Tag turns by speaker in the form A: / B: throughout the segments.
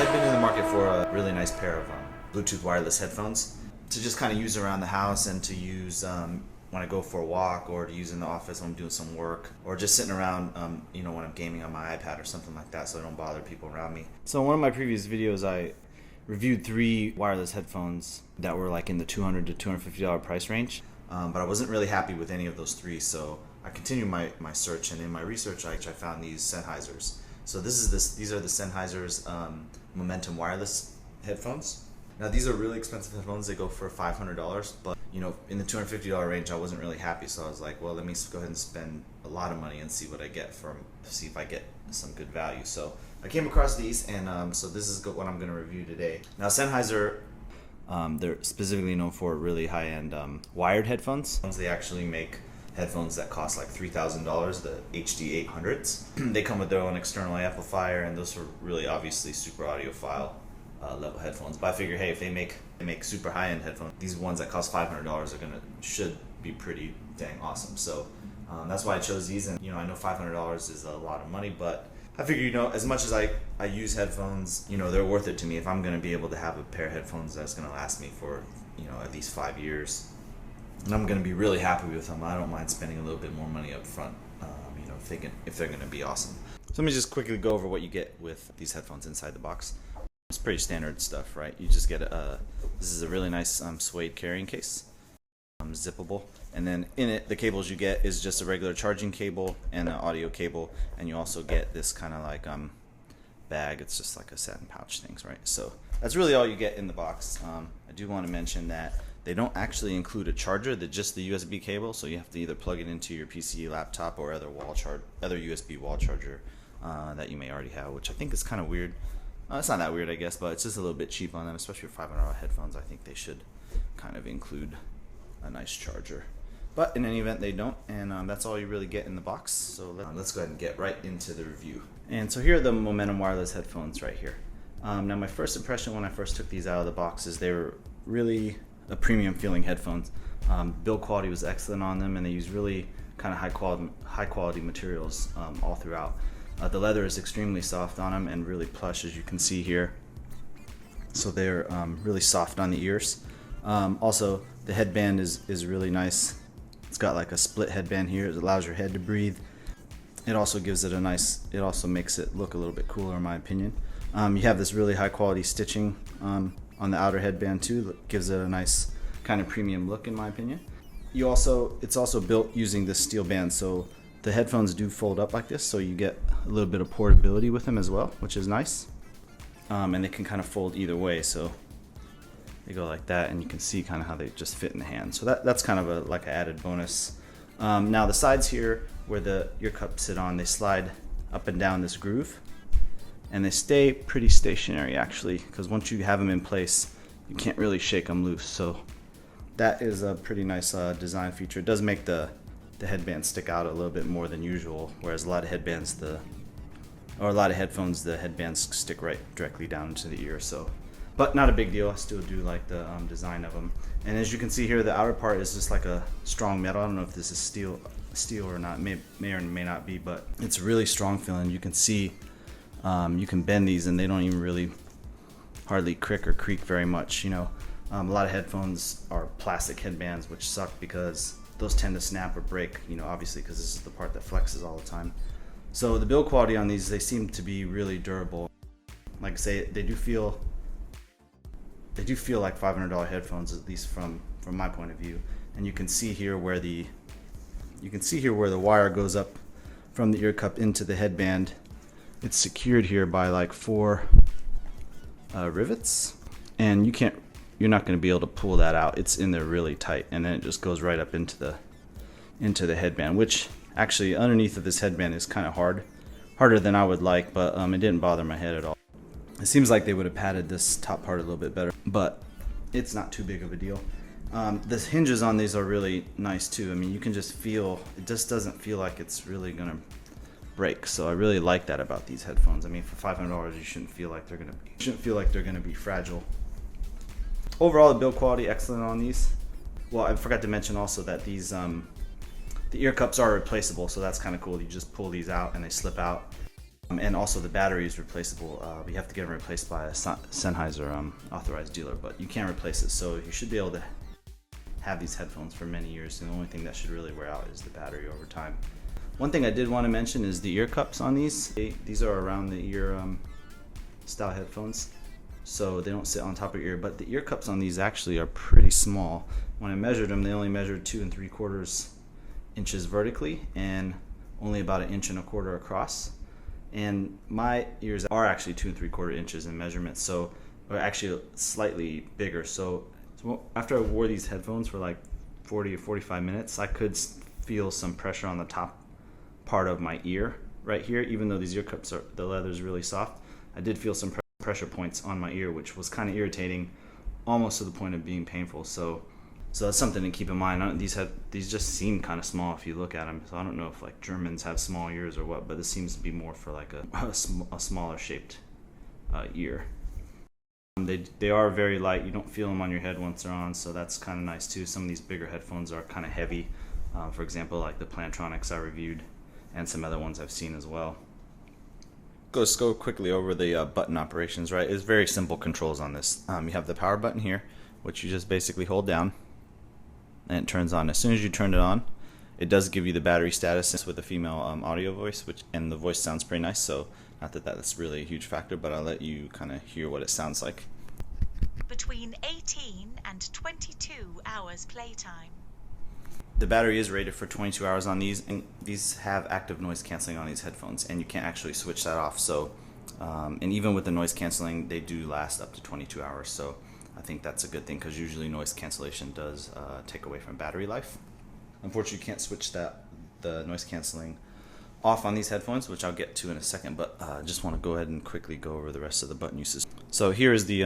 A: I've been in the market for a really nice pair of Bluetooth wireless headphones to just kind of use around the house and to use when I go for a walk, or to use in the office when I'm doing some work, or just sitting around when I'm gaming on my iPad or something like that, so I don't bother people around me. So in one of my previous videos I reviewed 3 wireless headphones that were like in the $200 to $250 price range, but I wasn't really happy with any of those 3, so I continued my search, and in my research I found these Sennheisers. So these are the Sennheiser's Momentum Wireless headphones. Now these are really expensive headphones. They go for $500, but in the $250 range I wasn't really happy, so I was like, well, let me go ahead and spend a lot of money and see what I get see if I get some good value. So I came across these, and so this is what I'm going to review today. Now Sennheiser, they're specifically known for really high-end wired headphones. They actually make headphones that cost like $3,000, the HD 800s. They come with their own external amplifier, and those are really obviously super audiophile level headphones. But I figure, hey, if they make super high-end headphones, these ones that cost $500 should be pretty dang awesome. So that's why I chose these. And I know $500 is a lot of money, but I figure, as much as I use headphones, they're worth it to me. If I'm going to be able to have a pair of headphones that's going to last me for at least 5 years, and I'm going to be really happy with them, I don't mind spending a little bit more money up front, if they're going to be awesome. So let me just quickly go over what you get with these headphones inside the box. It's pretty standard stuff, right? You just get this is a really nice suede carrying case, zippable, and then in it the cables you get is just a regular charging cable and an audio cable, and you also get this kind of like bag. It's just like a satin pouch things, right? So that's really all you get in the box. I do want to mention that they don't actually include a charger, just the USB cable, so you have to either plug it into your PC, laptop, or other USB wall charger that you may already have, which I think is kind of weird. It's not that weird, I guess, but it's just a little bit cheap on them, especially for $500 headphones. I think they should kind of include a nice charger. But in any event, they don't, and that's all you really get in the box. So let's go ahead and get right into the review. And so here are the Momentum Wireless headphones right here. Now my first impression when I first took these out of the box is they were really a premium feeling headphones. Build quality was excellent on them, and they use really kind of high quality materials all throughout. The leather is extremely soft on them and really plush, as you can see here. So they're really soft on the ears. Also, the headband is really nice. It's got like a split headband here. It allows your head to breathe. It also gives it it also makes it look a little bit cooler in my opinion. You have this really high quality stitching on the outer headband too. That gives it a nice kind of premium look in my opinion. It's also built using this steel band, so the headphones do fold up like this, so you get a little bit of portability with them as well, which is nice. And they can kind of fold either way, so they go like that, and you can see kind of how they just fit in the hand. So that's kind of like an added bonus. Now the sides here, where the ear cups sit on, they slide up and down this groove, and they stay pretty stationary actually, because once you have them in place, you can't really shake them loose. So that is a pretty nice design feature. It does make the headband stick out a little bit more than usual, whereas a lot of headphones, the headbands stick right directly down into the ear. So, but not a big deal. I still do like the design of them. And as you can see here, the outer part is just like a strong metal. I don't know if this is steel or not. May or may not be, but it's really strong feeling. You can see you can bend these, and they don't even really hardly crick or creak very much. A lot of headphones are plastic headbands, which suck because those tend to snap or break, obviously, because this is the part that flexes all the time. So the build quality on these, they seem to be really durable. Like I say, they do feel like $500 headphones, at least from my point of view. And you can see here where the wire goes up from the ear cup into the headband. It's secured here by like 4 rivets, and you're not going to be able to pull that out. It's in there really tight, and then it just goes right up into the headband, which actually underneath of this headband is kind of harder than I would like, but it didn't bother my head at all. It seems like they would have padded this top part a little bit better, but it's not too big of a deal. The hinges on these are really nice too. I mean, you can just feel, it just doesn't feel like it's really going to break. So I really like that about these headphones. I mean, for $500, you shouldn't feel like they're going to be fragile. Overall, the build quality excellent on these. Well, I forgot to mention also that these the ear cups are replaceable, so that's kind of cool. You just pull these out and they slip out. And also the battery is replaceable. We have to get it replaced by a Sennheiser authorized dealer, but you can't replace it. So you should be able to have these headphones for many years. And the only thing that should really wear out is the battery over time. One thing I did want to mention is the ear cups on these. These are around the ear style headphones, so they don't sit on top of your ear. But the ear cups on these actually are pretty small. When I measured them, they only measured 2 3/4 inches vertically and only about 1 1/4 inches across. And my ears are actually 2 3/4 inches in measurement, so they're actually slightly bigger. So after I wore these headphones for like 40 or 45 minutes, I could feel some pressure on the top part of my ear right here. Even though these ear cups are, the leather is really soft, I did feel some pressure points on my ear, which was kind of irritating, almost to the point of being painful. So that's something to keep in mind. These just seem kind of small if you look at them. So I don't know if like Germans have small ears or what, but this seems to be more for like a smaller shaped ear. They are very light. You don't feel them on your head once they're on, so that's kind of nice too. Some of these bigger headphones are kind of heavy. For example, like the Plantronics I reviewed, and some other ones I've seen as well. Let's go quickly over the button operations. Right, it's very simple controls on this. You have the power button here, which you just basically hold down, and it turns on. As soon as you turn it on, it does give you the battery status with a female audio voice, and the voice sounds pretty nice. So not that that's really a huge factor, but I'll let you kind of hear what it sounds like.
B: Between 18 and 22 hours playtime.
A: The battery is rated for 22 hours on these, and these have active noise canceling on these headphones, and you can't actually switch that off. So, and even with the noise canceling, they do last up to 22 hours. So I think that's a good thing, because usually noise cancellation does take away from battery life. Unfortunately, you can't switch the noise canceling off on these headphones, which I'll get to in a second, but I just want to go ahead and quickly go over the rest of the button uses. So here is the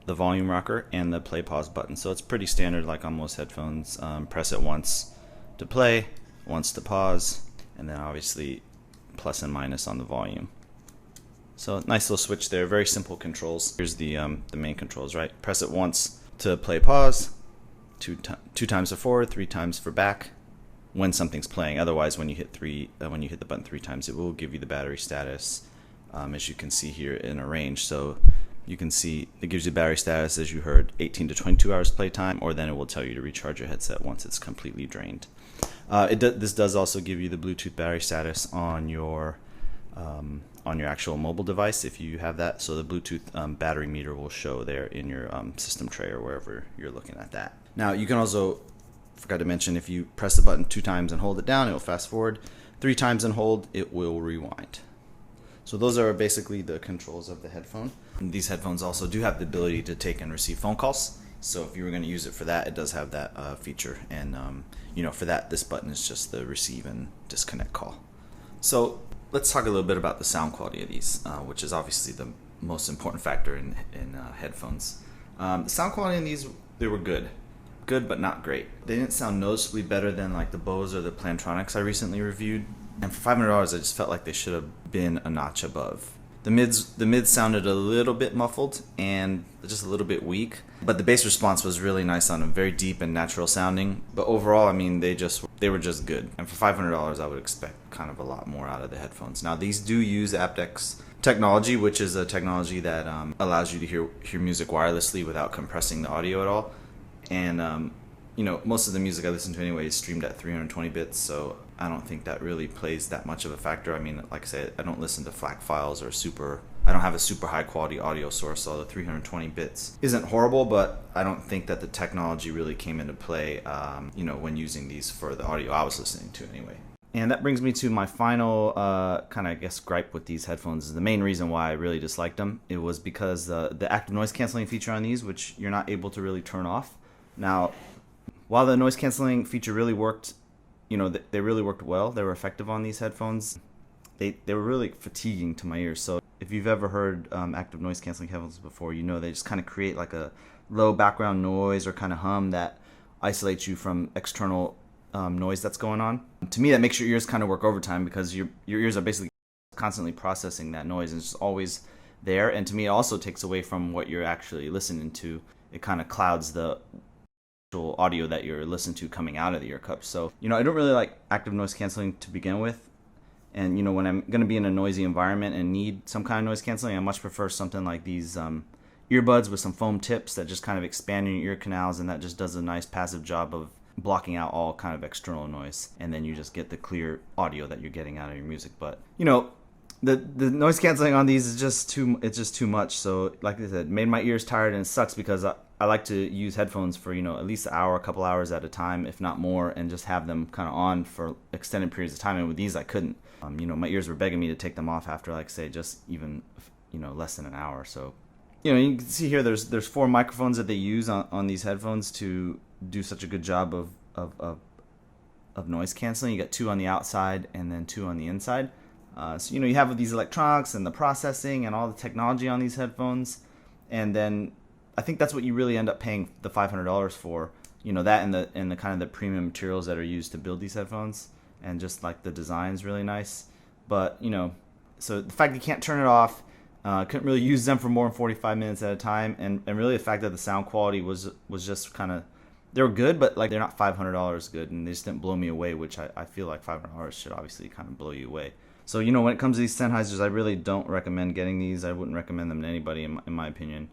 A: volume rocker and the play pause button. So it's pretty standard like on most headphones. Press it once to play, once to pause, and then obviously plus and minus on the volume. So nice little switch there, very simple controls. Here's the main controls, right? Press it once to play pause, two times for forward, 3 times for back when something's playing. Otherwise, when you hit the button 3 times, it will give you the battery status, as you can see here in a range. So you can see it gives you battery status, as you heard, 18 to 22 hours playtime, or then it will tell you to recharge your headset once it's completely drained. This does also give you the Bluetooth battery status on your actual mobile device if you have that. So the Bluetooth battery meter will show there in your system tray or wherever you're looking at that. Now you can also, forgot to mention, if you press the button 2 times and hold it down, it will fast forward. 3 times and hold, it will rewind. So those are basically the controls of the headphone. And these headphones also do have the ability to take and receive phone calls. So if you were going to use it for that, it does have that feature. And for that, this button is just the receive and disconnect call. So let's talk a little bit about the sound quality of these, which is obviously the most important factor in headphones. The sound quality in these, they were good but not great. They didn't sound noticeably better than like the Bose or the Plantronics I recently reviewed. And for $500, I just felt like they should have been a notch above. The mids sounded a little bit muffled and just a little bit weak, but the bass response was really nice on them, very deep and natural sounding. But overall, I mean, they were just good. And for $500, I would expect kind of a lot more out of the headphones. Now, these do use aptX technology, which is a technology that allows you to hear music wirelessly without compressing the audio at all. And most of the music I listen to anyway is streamed at 320 bits, so I don't think that really plays that much of a factor. I mean, like I said, I don't listen to FLAC files or I don't have a super high quality audio source, so the 320 bits isn't horrible, but I don't think that the technology really came into play, when using these for the audio I was listening to anyway. And that brings me to my final gripe with these headphones. The main reason why I really disliked them, it was because the active noise canceling feature on these, which you're not able to really turn off. Now, while the noise canceling feature really worked, they really worked well. They were effective on these headphones. They were really fatiguing to my ears. So if you've ever heard active noise canceling headphones before, they just kind of create like a low background noise or kind of hum that isolates you from external noise that's going on. To me, that makes your ears kind of work overtime, because your ears are basically constantly processing that noise, and it's just always there. And to me, it also takes away from what you're actually listening to. It kind of clouds the audio that you're listening to coming out of the ear cups. So I don't really like active noise canceling to begin with, And you know, when I'm going to be in a noisy environment and need some kind of noise canceling, I much prefer something like these earbuds with some foam tips that just kind of expand your ear canals, and that just does a nice passive job of blocking out all kind of external noise, and then you just get the clear audio that you're getting out of your music. But you know, the noise canceling on these is just too much. So like I said, made my ears tired, and it sucks because I like to use headphones for, you know, at least an hour, a couple hours at a time, if not more, and just have them kind of on for extended periods of time. And with these, I couldn't. You know, my ears were begging me to take them off after, like, say, just even, you know, less than an hour. So, you know, you can see here there's 4 microphones that they use on these headphones to do such a good job of noise canceling. You got 2 on the outside and then 2 on the inside. So, you know, you have these electronics and the processing and all the technology on these headphones, and then I think that's what you really end up paying the $500 for. You know, that and the kind of the premium materials that are used to build these headphones, and just like the design's really nice. But you know, so the fact you can't turn it off, couldn't really use them for more than 45 minutes at a time, and really the fact that the sound quality was just kind of, they were good, but like they're not $500 good, and they just didn't blow me away, which I feel like $500 should obviously kind of blow you away. So, you know, when it comes to these Sennheisers, I really don't recommend getting these. I wouldn't recommend them to anybody, in my opinion.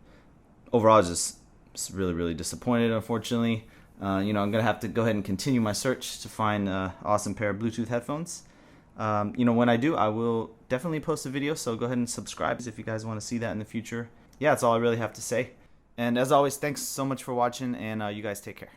A: Overall, I was just really disappointed, unfortunately. You know, I'm going to have to go ahead and continue my search to find an awesome pair of Bluetooth headphones. You know, when I do, I will definitely post a video, so go ahead and subscribe if you guys want to see that in the future. Yeah, that's all I really have to say. And as always, thanks so much for watching, and you guys take care.